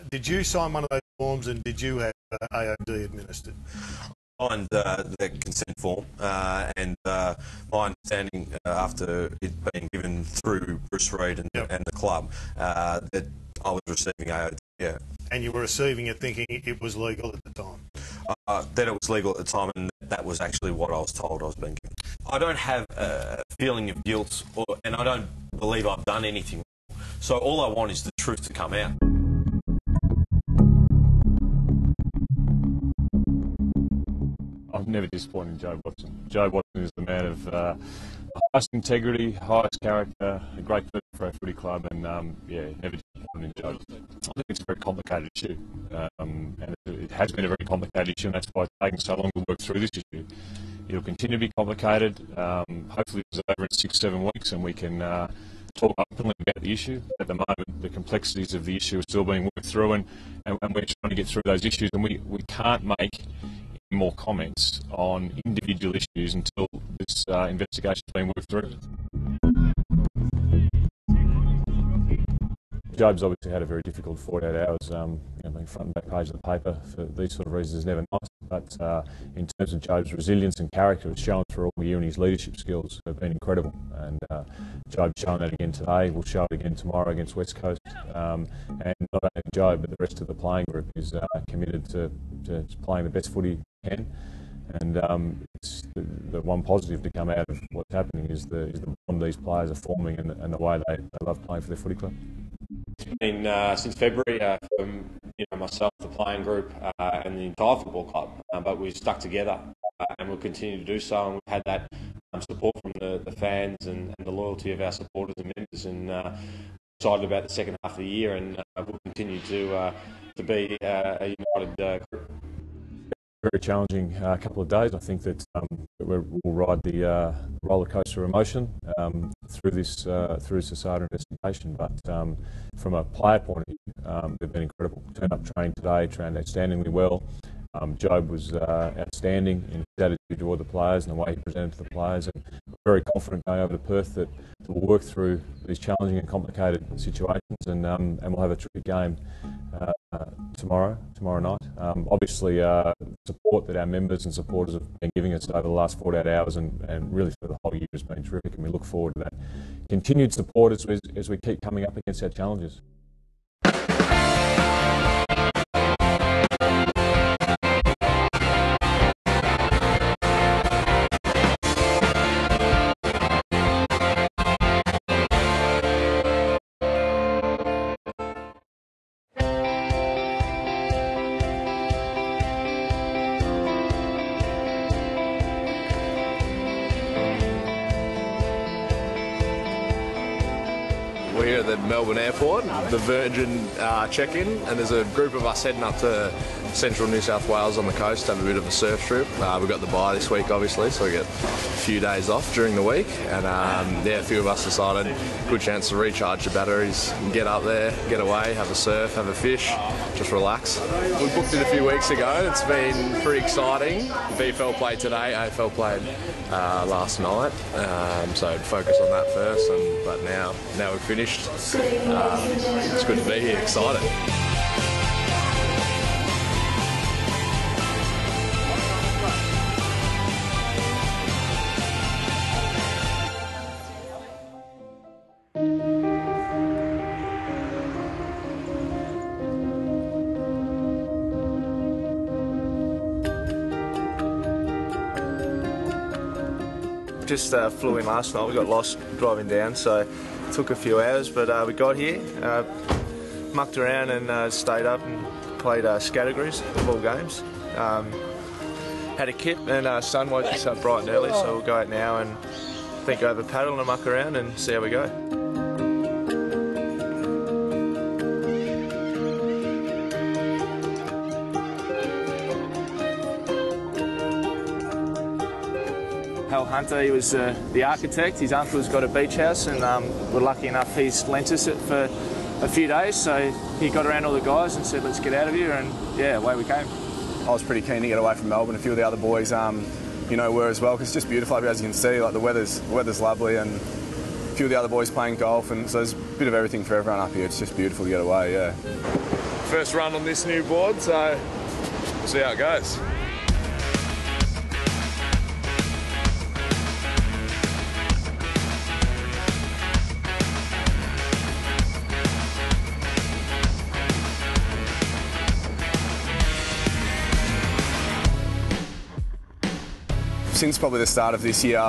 Did you sign one of those forms, and did you have AOD administered? Signed the consent form, and my understanding after it being given through Bruce Reid and the club that I was receiving AOD. Yeah. And you were receiving it thinking it was legal at the time? That it was legal at the time, and that was actually what I was told I was being given. I don't have a feeling of guilt, and I don't believe I've done anything. So all I want is the truth to come out. I've never disappointed Joe Watson. Joe Watson is the man of highest integrity, highest character, a great person for our footy club, and never disappointed Joe. I think it's a very complicated issue, and it has been a very complicated issue, and that's why it's taken so long to work through this issue. It'll continue to be complicated. Hopefully it's over in 6-7 weeks, and we can talk openly about the issue. At the moment, the complexities of the issue are still being worked through, and we're trying to get through those issues, and we can't make more comments on individual issues until this investigation has been worked through. Job's obviously had a very difficult 48 hours, being front and back page of the paper for these sort of reasons is never nice, but in terms of Job's resilience and character, it's shown through all year, and his leadership skills have been incredible, and Job's shown that again today. We'll show it again tomorrow against West Coast, and not only Job but the rest of the playing group is committed to playing the best footy can. And it's the one positive to come out of what's happening is the bond these players are forming and the way they love playing for their footy club. It's been since February from myself, the playing group, and the entire football club, but we've stuck together and we'll continue to do so. And we've had that support from the fans and the loyalty of our supporters and members, and excited about the second half of the year, and we'll continue to be a united group. Very challenging couple of days. I think that we'll ride the roller coaster of emotion through this Asada investigation. But from a player point of view, they've been incredible. Turned up training today, trained outstandingly well. Job was outstanding in his attitude toward the players and the way he presented to the players. And we're very confident going over to Perth that we'll work through these challenging and complicated situations, and we'll have a terrific game tomorrow night. Obviously, support that our members and supporters have been giving us over the last 48 hours and really for the whole year has been terrific, and we look forward to that continued support as we keep coming up against our challenges. We're here at the Melbourne airport, the Virgin check-in, and there's a group of us heading up to central New South Wales on the coast to have a bit of a surf trip. We've got the bye this week, obviously, so we get a few days off during the week, and a few of us decided good chance to recharge the batteries, get up there, get away, have a surf, have a fish, just relax. We booked it a few weeks ago. It's been pretty exciting. VFL played today, AFL played last night, so focus on that first. But now we've finished. It's good to be here, excited. Just flew in last night. We got lost driving down, so it took a few hours, but we got here, mucked around and stayed up and played categories of all games. Had a kip, and sun woke us up bright and early, so we'll go out now and think over paddle and muck around and see how we go. Hal Hunter, he was the architect. His uncle's got a beach house, and we're lucky enough he's lent us it for a few days. So he got around all the guys and said, let's get out of here, and yeah, away we came. I was pretty keen to get away from Melbourne. A few of the other boys, were as well, because it's just beautiful up here, as you can see. Like the weather's lovely, and few of the other boys playing golf, and so there's a bit of everything for everyone up here. It's just beautiful to get away, yeah. First run on this new board, so we'll see how it goes. Since probably the start of this year,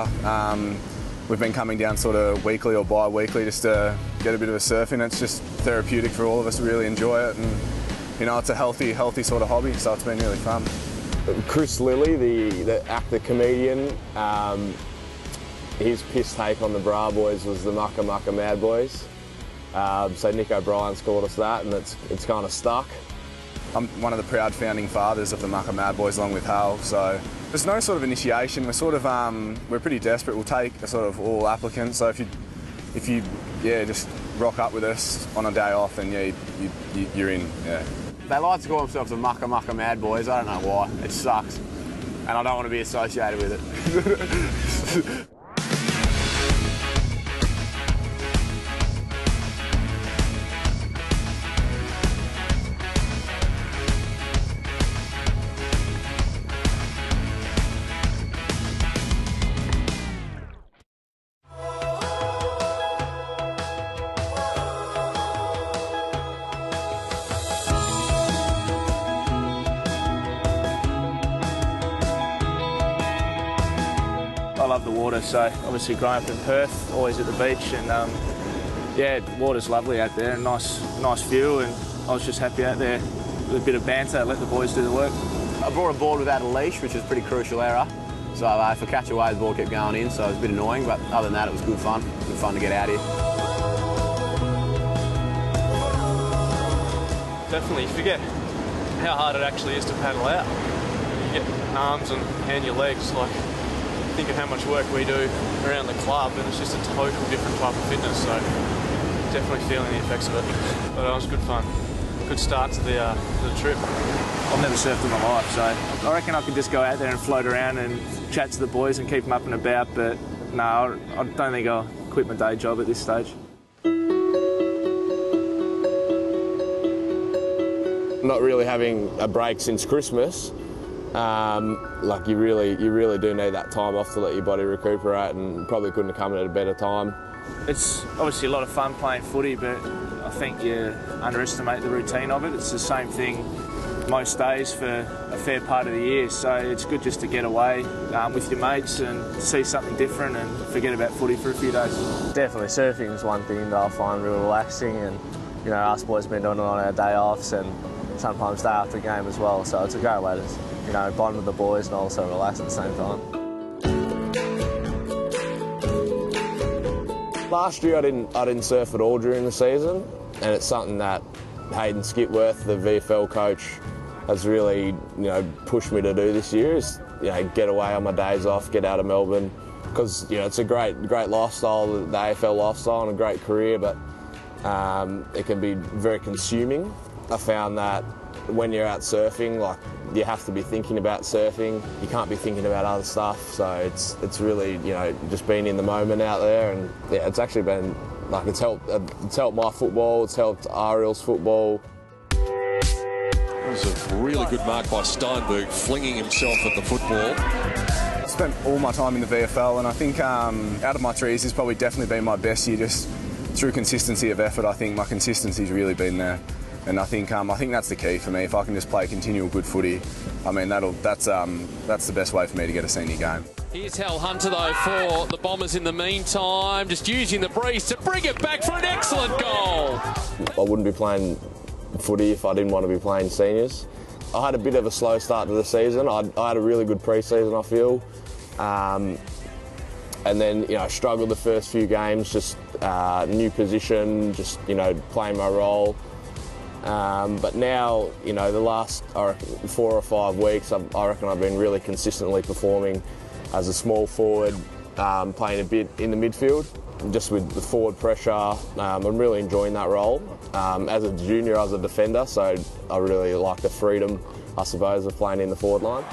we've been coming down sort of weekly or bi-weekly just to get a bit of a surf in. It's just therapeutic for all of us. We really enjoy it, and you know, it's a healthy sort of hobby, so it's been really fun. Chris Lilly, the actor comedian, his piss take on the Bra Boys was the Mucka Mucka Mad Boys. So Nick O'Brien's called us that, and it's kind of stuck. I'm one of the proud founding fathers of the Mucka Mad Boys along with Hal, so there's no sort of initiation. We're sort of we're pretty desperate. We'll take a sort of all applicants. So if you just rock up with us on a day off, then you're in. Yeah. They like to call themselves the Mucka Mucka Mad Boys. I don't know why. It sucks, and I don't want to be associated with it. I love the water, so obviously growing up in Perth, always at the beach, and yeah, water's lovely out there, and nice view, and I was just happy out there with a bit of banter, let the boys do the work. I brought a board without a leash, which is a pretty crucial error. So if I catch away, the board kept going in, so it was a bit annoying, but other than that, it was good fun. Good fun to get out here. Definitely, you forget how hard it actually is to paddle out. You get arms and hand your legs, like, think of how much work we do around the club, and it's just a total different type of fitness, so definitely feeling the effects of it. But it was good fun. Good start to the trip. I've never surfed in my life, so I reckon I could just go out there and float around and chat to the boys and keep them up and about, but no, I don't think I'll quit my day job at this stage. Not really having a break since Christmas. Like you really do need that time off to let your body recuperate, and probably couldn't have come at a better time. It's obviously a lot of fun playing footy, but I think you underestimate the routine of it. It's the same thing most days for a fair part of the year, so it's good just to get away with your mates and see something different and forget about footy for a few days. Definitely, surfing is one thing that I find real relaxing, and you know, us boys have been doing it on our day offs and sometimes day after game as well, so it's a great way to bond with the boys and also relax at the same time. Last year I didn't surf at all during the season, and it's something that Hayden Skipworth, the VFL coach, has really pushed me to do this year. Is get away on my days off, get out of Melbourne, because it's a great lifestyle, the AFL lifestyle, and a great career, but it can be very consuming. I found that when you're out surfing, like, you have to be thinking about surfing. You can't be thinking about other stuff. So it's really just being in the moment out there, and yeah, it's actually been like it's helped my football. It's helped Ariel's football. It was a really good mark by Steinberg, flinging himself at the football. I spent all my time in the VFL, and I think out of my 3 years, it's probably definitely been my best year. Just through consistency of effort, I think my consistency's really been there. And I think that's the key for me. If I can just play continual good footy, I mean that's the best way for me to get a senior game. Here's Hal Hunter though for the Bombers in the meantime, just using the breeze to bring it back for an excellent goal. I wouldn't be playing footy if I didn't want to be playing seniors. I had a bit of a slow start to the season. I had a really good pre-season, I feel. And then I struggled the first few games, just new position, just playing my role. But now, the last 4 or 5 weeks, I reckon I've been really consistently performing as a small forward, playing a bit in the midfield, just with the forward pressure. I'm really enjoying that role. As a junior, I was a defender, so I really like the freedom, I suppose, of playing in the forward line.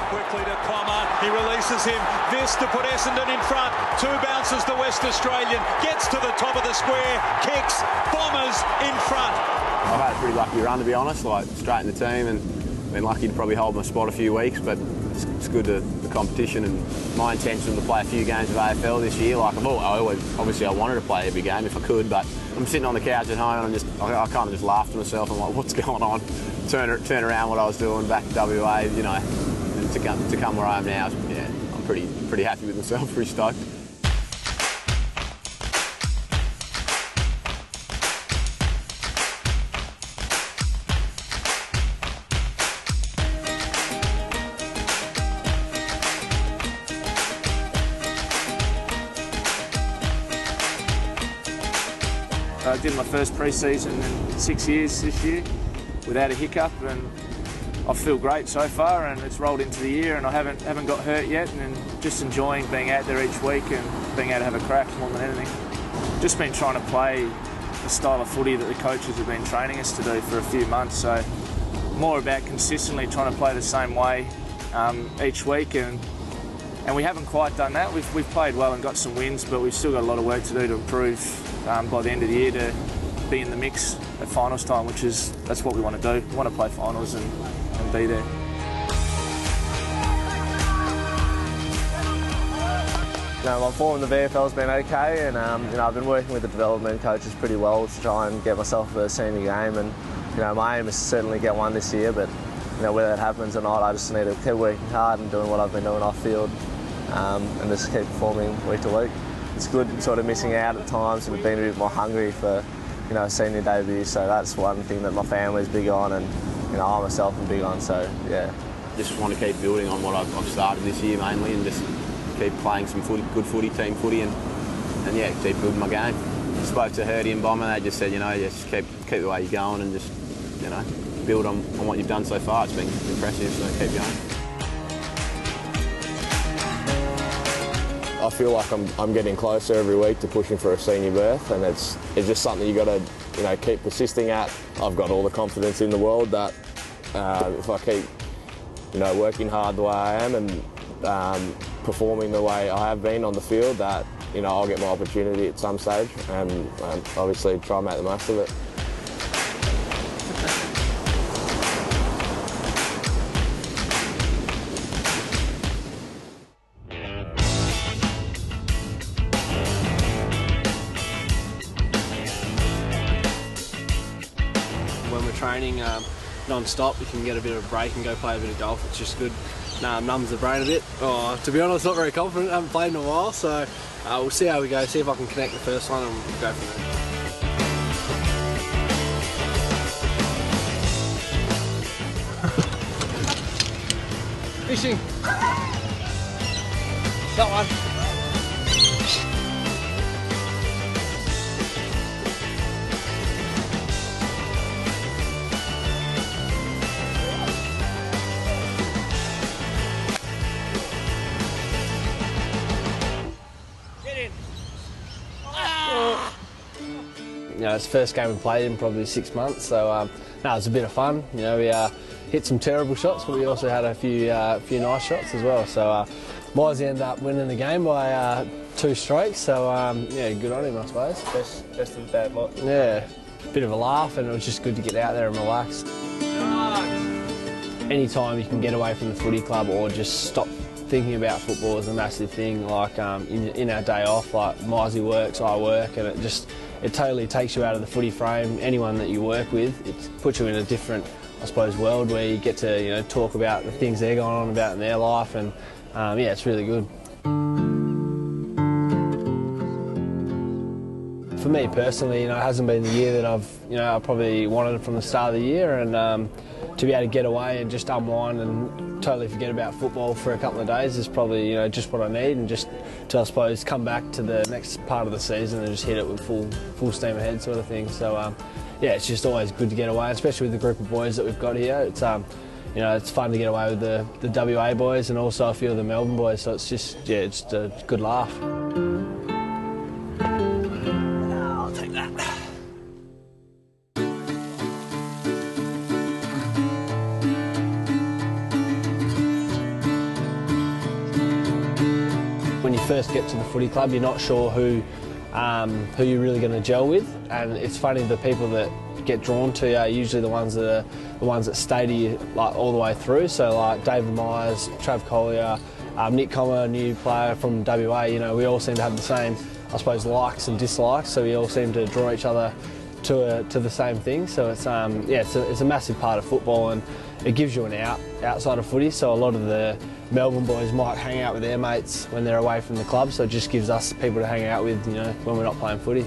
quickly to Clommer. He releases him. This to put Essendon in front. 2 bounces the West Australian. Gets to the top of the square. Kicks. Bombers in front. I've had a pretty lucky run, to be honest, like straight in the team, and been lucky to probably hold my spot a few weeks, but it's good to the competition, and my intention to play a few games of AFL this year. Like obviously I wanted to play every game if I could, but I'm sitting on the couch at home and I kind of just laugh to myself. I'm like, what's going on? Turn around what I was doing back to WA, you know, and to come where I am now. Yeah, I'm pretty happy with myself, pretty stoked. I did my first pre-season in 6 years this year without a hiccup, and I feel great so far, and it's rolled into the year and I haven't got hurt yet, and just enjoying being out there each week and being able to have a crack more than anything. Just been trying to play the style of footy that the coaches have been training us to do for a few months, so more about consistently trying to play the same way each week, and we haven't quite done that. We've played well and got some wins, but we've still got a lot of work to do to improve by the end of the year to be in the mix at finals time, that's what we want to do. We want to play finals and be there. My form in the VFL's been okay, and I've been working with the development coaches pretty well to try and get myself a senior game, and my aim is to certainly get one this year, but whether that happens or not, I just need to keep working hard and doing what I've been doing off field, and just keep performing week to week. It's good sort of missing out at times and being a bit more hungry for a senior debut, so that's one thing that my family's big on, and I myself am big on, so yeah. Just want to keep building on what I've started this year mainly, and just keep playing some good footy, team footy, and yeah, keep building my game. Spoke to Hurdy and Bomber, they just said, just keep the way you're going and just, build on what you've done so far. It's been impressive, so keep going. I feel like I'm getting closer every week to pushing for a senior berth, and it's just something you got to keep persisting at. I've got all the confidence in the world that if I keep working hard the way I am and performing the way I have been on the field, that I'll get my opportunity at some stage, and obviously try and make the most of it. When we're training non-stop, you can get a bit of a break and go play a bit of golf. It's just good. Numbs the brain a bit. To be honest, not very confident. I haven't played in a while, so we'll see how we go. See if I can connect the first one and we'll go from there. Fishing. Got one. It's the first game we played in probably 6 months, so it was a bit of fun. We hit some terrible shots, but we also had a few nice shots as well. So Mozzie ended up winning the game by 2 strokes, so yeah, good on him, I suppose. Best of the bad lot. Yeah, bit of a laugh, and it was just good to get out there and relax. Anytime you can get away from the footy club or just stop thinking about football is a massive thing. Like in our day off, like Mozzie works, I work, and it totally takes you out of the footy frame. Anyone that you work with, it puts you in a different, I suppose, world where you get to talk about the things they're going on about in their life, and yeah, it's really good. For me personally, it hasn't been the year that I probably wanted from the start of the year, and to be able to get away and just unwind and totally forget about football for a couple of days is probably just what I need, and just to, I suppose, come back to the next part of the season and just hit it with full steam ahead sort of thing. So yeah, it's just always good to get away, especially with the group of boys that we've got here. It's it's fun to get away with the WA boys and also a few of the Melbourne boys. So it's just it's a good laugh. I'll take that. first get to the footy club, you're not sure who you're really going to gel with, and it's funny, the people that get drawn to you are usually the ones that stay to you like all the way through. So like David Myers, Trav Collier, Nick Comer, a new player from WA. You know, we all seem to have the same, I suppose, likes and dislikes. So we all seem to draw each other to the same thing. So it's it's a massive part of football, and it gives you an out outside of footy. So a lot of the Melbourne boys might hang out with their mates when they're away from the club. So it just gives us people to hang out with, you know, when we're not playing footy.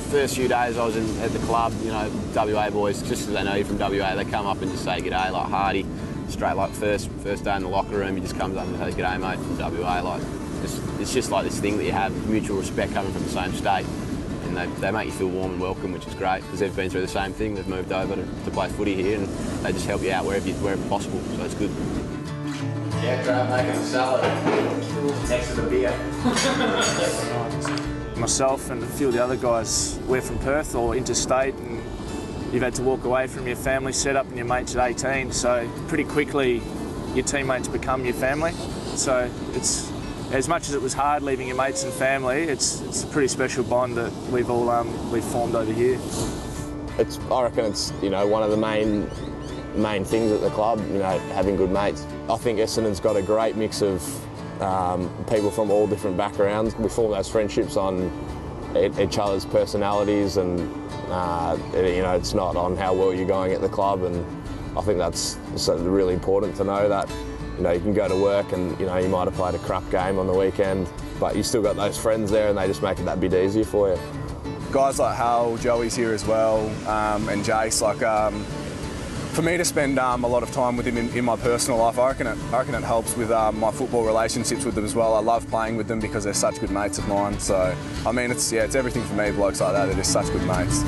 First few days I was at the club, you know, WA boys, just because they know you from WA, they come up and just say g'day, like Hardy, straight like first day in the locker room, he just comes up and says g'day mate from WA, like it's just like this thing that you have, mutual respect coming from the same state, and they make you feel warm and welcome, which is great because they've been through the same thing. They've moved over to play footy here, and they just help you out wherever possible, so it's good. Yeah, Trav making a salad. Next to the beer. Myself and a few of the other guys, we're from Perth or interstate, and you've had to walk away from your family setup and your mates at 18, so pretty quickly your teammates become your family. So it's, as much as it was hard leaving your mates and family, it's a pretty special bond that we've formed over here. I reckon it's, you know, one of the main things at the club, you know, having good mates. I think Essendon's got a great mix of people from all different backgrounds. We form those friendships on each other's personalities, and you know, it's not on how well you're going at the club. And I think that's really important to know that, you know, you can go to work and, you know, you might have played a crap game on the weekend, but you still got those friends there, and they just make it that bit easier for you. Guys like Hal, Joey's here as well, and Jace, like. For me to spend a lot of time with him in my personal life, I reckon it helps with my football relationships with them as well. I love playing with them because they're such good mates of mine. So, I mean, it's everything for me, blokes like that. They're just such good mates.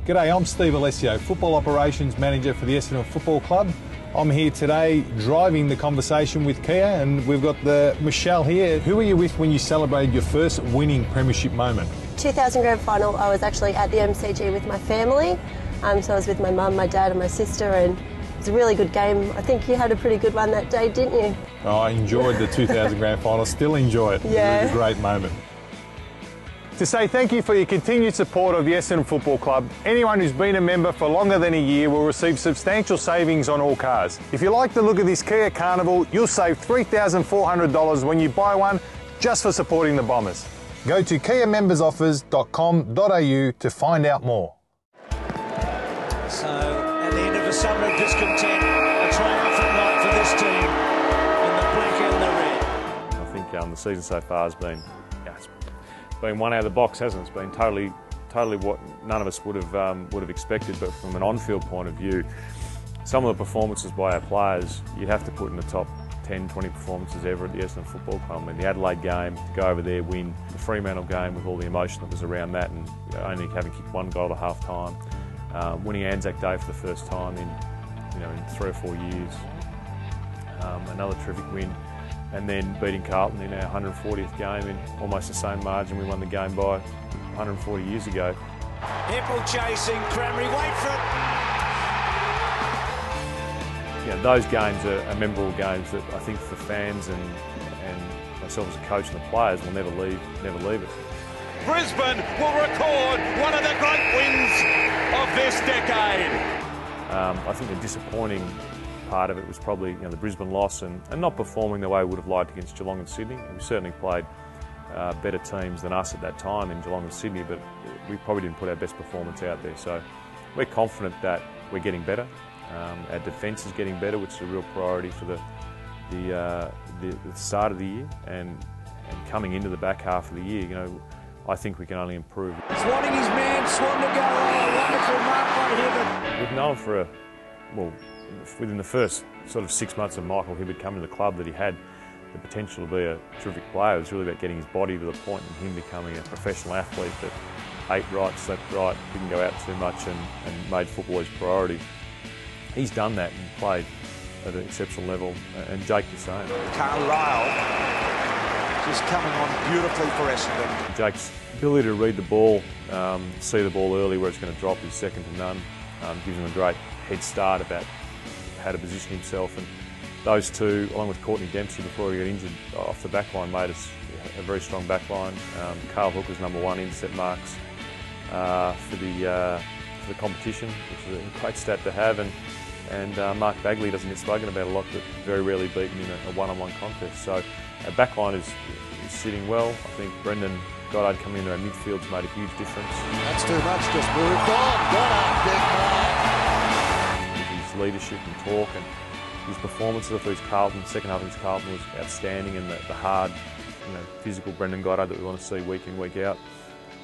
G'day, I'm Steve Alessio, Football Operations Manager for the Essendon Football Club. I'm here today driving the conversation with Kia, and we've got Michelle here. Who were you with when you celebrated your first winning premiership moment? 2000 grand final, I was actually at the MCG with my family. So I was with my mum, my dad and my sister, and it was a really good game. I think you had a pretty good one that day, didn't you? Oh, I enjoyed the 2000 grand final, still enjoy it. Yeah. It was a great moment. To say thank you for your continued support of the Essendon Football Club, anyone who's been a member for longer than a year will receive substantial savings on all cars. If you like the look of this Kia Carnival, you'll save $3,400 when you buy one just for supporting the Bombers. Go to kiamembersoffers.com.au to find out more. So, at the end of a summer of discontent, a triumphant night for this team in the black and the red. I think the season so far has been, it's been one out of the box, hasn't it? It's been totally what none of us would have expected. But from an on-field point of view, some of the performances by our players, you'd have to put in the top 10, 20 performances ever at the Essendon Football Club. I mean, the Adelaide game, to go over there, win, the Fremantle game with all the emotion that was around that, and only having kicked one goal at half-time, winning Anzac Day for the first time in 3 or 4 years, another terrific win, and then beating Carlton in our 140th game in almost the same margin we won the game by 140 years ago. Hempel chasing, Cranberry, wait for it. You know, those games are memorable games that I think for fans and myself as a coach and the players will never leave us. Brisbane will record one of the great wins of this decade. I think the disappointing part of it was probably the Brisbane loss and not performing the way we would have liked against Geelong and Sydney. We certainly played better teams than us at that time in Geelong and Sydney, but we probably didn't put our best performance out there. So we're confident that we're getting better. Our defence is getting better, which is a real priority for the start of the year, and coming into the back half of the year. I think we can only improve. He's wanting his man Swan to go. Oh, wonderful mark by Hibbert. We've known within the first sort of 6 months of Michael Hibbert coming to the club that he had the potential to be a terrific player. It was really about getting his body to the point and him becoming a professional athlete that ate right, slept right, didn't go out too much and made football his priority. He's done that and played at an exceptional level, and Jake the same. Carlisle just coming on beautifully for Essendon. Jake's ability to read the ball, see the ball early where it's going to drop is second to none. Gives him a great head start about how to position himself, and those two, along with Courtney Dempsey before he got injured off the back line, made us a very strong back line. Carl Hook was #1 intercept marks for the competition, which is a great stat to have, and Mark Bagley doesn't get spoken about a lot, but very rarely beaten in a one-on-one contest. So our back line is sitting well. I think Brendan Goddard coming into our midfield's made a huge difference. That's too much, just moved on. Goddard, big play. With his leadership and talk and his performances, I thought his Carlton, second half of his Carlton was outstanding, and the hard, physical Brendan Goddard that we want to see week in, week out.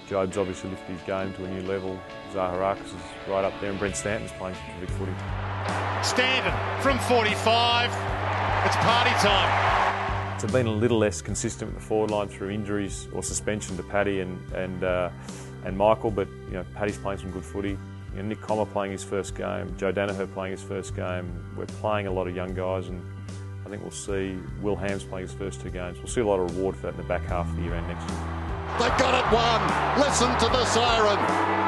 Job's obviously lifted his game to a new level. Zaharakis is right up there, and Brent Stanton's playing terrific footy. Stanton from 45. It's party time. It's been a little less consistent with the forward line through injuries or suspension to Paddy and Michael, but Paddy's playing some good footy. Nick Comer playing his first game, Joe Danaher playing his first game. We're playing a lot of young guys, and I think we'll see Will Hams playing his first 2 games. We'll see a lot of reward for that in the back half of the year and next year. They got it one. Listen to the siren.